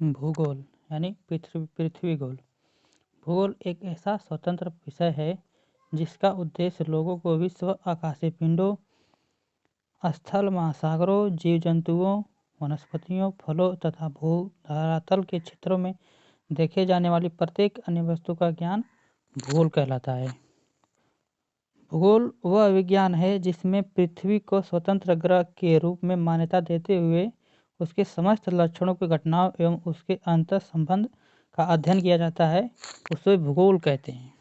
भूगोल यानी पृथ्वी गोल। भूगोल एक ऐसा स्वतंत्र विषय है जिसका उद्देश्य लोगों को विश्व, आकाशीय पिंडों, स्थल, महासागरों, जीव जंतुओं, वनस्पतियों, फलों तथा भू धरातल के क्षेत्रों में देखे जाने वाली प्रत्येक अन्य वस्तु का ज्ञान भूगोल कहलाता है। भूगोल वह विज्ञान है जिसमें पृथ्वी को स्वतंत्र ग्रह के रूप में मान्यता देते हुए उसके समस्त लक्षणों की घटनाओं एवं उसके अंतर संबंध का अध्ययन किया जाता है, उसे भूगोल कहते हैं।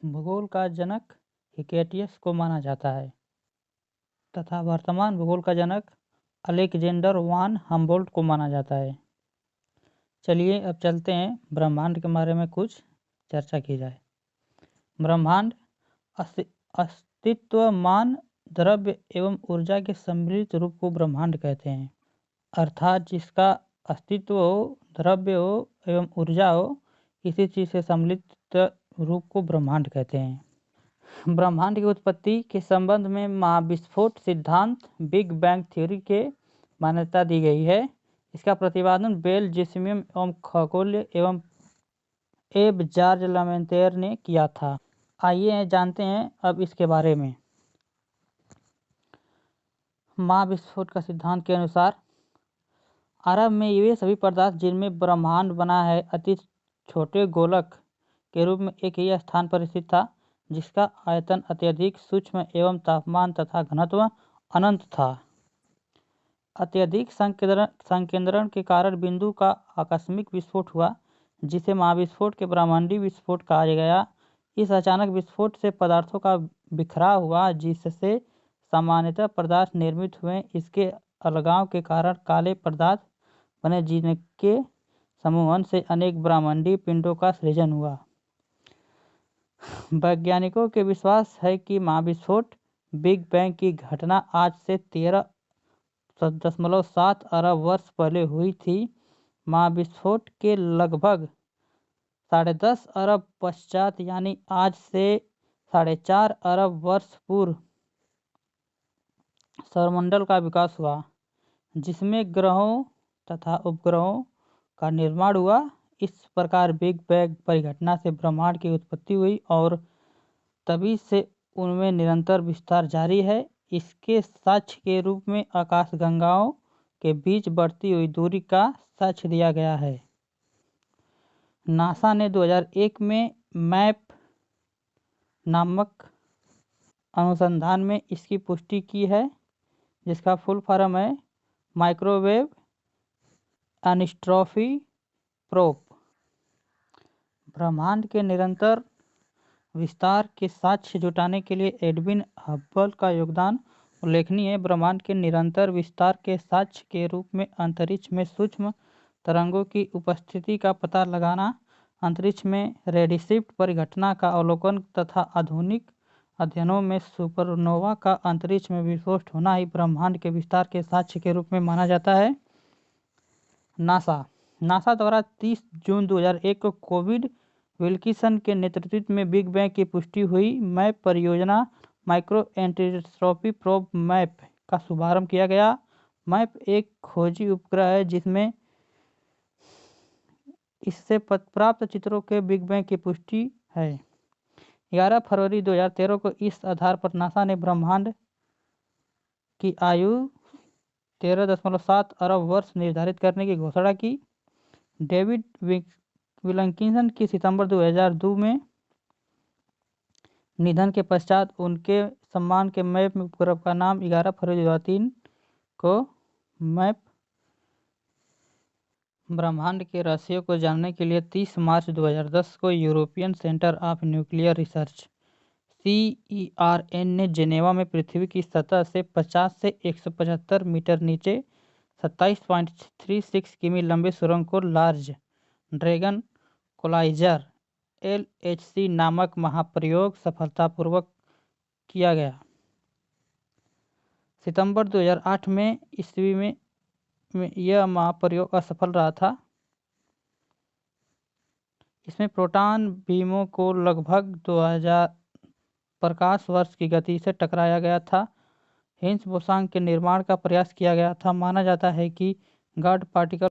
भूगोल का जनक हिकेटियस को माना जाता है तथा वर्तमान भूगोल का जनक अलेक्जेंडर वान हम्बोल्ट को माना जाता है। चलिए अब चलते हैं ब्रह्मांड के बारे में कुछ चर्चा की जाए। ब्रह्मांड अस्तित्वमान द्रव्य एवं ऊर्जा के सम्मिलित रूप को ब्रह्मांड कहते हैं, अर्थात जिसका अस्तित्व हो, द्रव्य हो एवं ऊर्जा हो, किसी चीज़ से सम्मिलित रूप को ब्रह्मांड कहते हैं। ब्रह्मांड की उत्पत्ति के संबंध में महाविस्फोट सिद्धांत बिग बैंग थ्योरी के मान्यता दी गई है। इसका प्रतिपादन बेल, जिस्मियम एवं खगोल्य एवं एब जॉर्ज लमेंतेयर ने किया था। आइए जानते हैं अब इसके बारे में। महाविस्फोट का सिद्धांत के अनुसार आरंभ में वे सभी पदार्थ जिनमें ब्रह्मांड बना है अति छोटे गोलक के रूप में एक ही स्थान पर स्थित था, जिसका आयतन अत्यधिक सूक्ष्म एवं तापमान तथा घनत्व अनंत था। अत्यधिक संकेंद्रण के कारण बिंदु का आकस्मिक विस्फोट हुआ, जिसे महाविस्फोट के ब्रह्मांडीय विस्फोट कहा गया। इस अचानक विस्फोट से पदार्थों का बिखराव हुआ, जिससे सामान्यतः पदार्थ निर्मित हुए। इसके अलगाव के कारण काले पदार्थ बने, जिनके समूहन से अनेक ब्रह्मांडीय पिंडों का सृजन हुआ। वैज्ञानिकों के विश्वास है कि महाविस्फोट बिग बैंग की घटना आज से 13.7 अरब वर्ष पहले हुई थी। महाविस्फोट के लगभग 10.5 अरब पश्चात यानी आज से 4.5 अरब वर्ष पूर्व सौरमंडल का विकास हुआ, जिसमें ग्रहों तथा उपग्रहों का निर्माण हुआ। इस प्रकार बिग बैंग परिघटना से ब्रह्मांड की उत्पत्ति हुई और तभी से उनमें निरंतर विस्तार जारी है। इसके साक्ष्य के रूप में आकाशगंगाओं के बीच बढ़ती हुई दूरी का साक्ष्य दिया गया है। नासा ने 2001 में मैप नामक अनुसंधान में इसकी पुष्टि की है, जिसका फुल फॉर्म है माइक्रोवेव एनिस्ट्रॉफी प्रोब। ब्रह्मांड के निरंतर विस्तार के साक्ष्य जुटाने के लिए एडविन हब्बल का योगदान उल्लेखनीय है। ब्रह्मांड के निरंतर विस्तार के साक्ष्य के रूप में अंतरिक्ष में सूक्ष्म तरंगों की उपस्थिति का पता लगाना, अंतरिक्ष में रेडशिफ्ट परिघटना का अवलोकन तथा आधुनिक अध्ययनों में सुपरनोवा का अंतरिक्ष में विस्फोट होना ही ब्रह्मांड के विस्तार के साक्ष्य के रूप में माना जाता है। नासा द्वारा 30 जून 2001 को कोविड विल्किसन के नेतृत्व में बिग बैंग की पुष्टि हुई। मैप परियोजना माइक्रो एनिस्ट्रॉफी प्रोब मैप का शुभारंभ किया गया। मैप एक खोजी उपग्रह है जिसमें इससे प्राप्त चित्रों के बिग बैंग की पुष्टि है। 11 फरवरी 2013 को इस आधार पर नासा ने ब्रह्मांड की आयु 13.7 अरब वर्ष निर्धारित करने की घोषणा की। डेविड विल्किंसन की सितंबर 2002 में निधन के पश्चात उनके सम्मान के मैप उपग्रह का नाम 11 फरवरी 2003 को मैप ब्रह्मांड के रहस्यों को जानने के लिए 30 मार्च 2010 को European centre of nuclear research CERN ने जेनेवा में पृथ्वी की सतह से 50 से 175 मीटर नीचे 27.36 किमी लंबे सुरंग को लार्ज ड्रैगन कोलाइजर LHC नामक महाप्रयोग सफलतापूर्वक किया गया। सितंबर 2008 में ईस्वी में यह महाप्रयोग असफल रहा था। इसमें प्रोटॉन बीमों को लगभग 2000 प्रकाश वर्ष की गति से टकराया गया था। हिग्स बोसॉन के निर्माण का प्रयास किया गया था। माना जाता है कि गॉड पार्टिकल